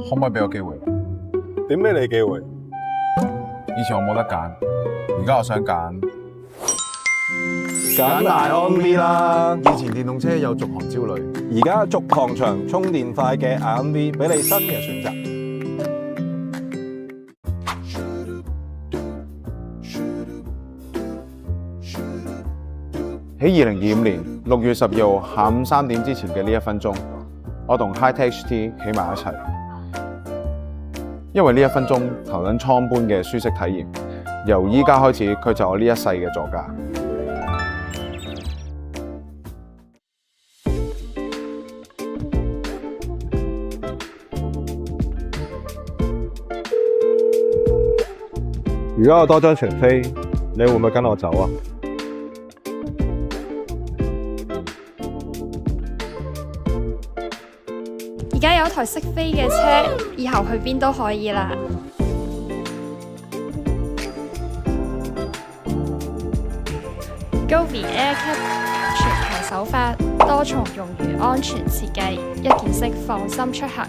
可唔可以俾個機會？點俾你機會？以前我冇得揀，而家我想揀。揀大安 V 啦！以前電動車有續航焦慮，而家續航長、充電快嘅 RMV 俾你新嘅選擇。喺2025年6月12號下午3點之前嘅呢1分鐘，我同 Hi-Tech HT 企埋一齊，因為呢1分鐘頭等艙般嘅舒適體驗，由依家開始佢就我呢一世嘅座駕。如果我多張全飛，你會唔會跟我走啊？而家有台識飛嘅車，以後去邊都可以啦。Govee AirCap 全球首發，多重冗餘安全設計，一件式放心出行。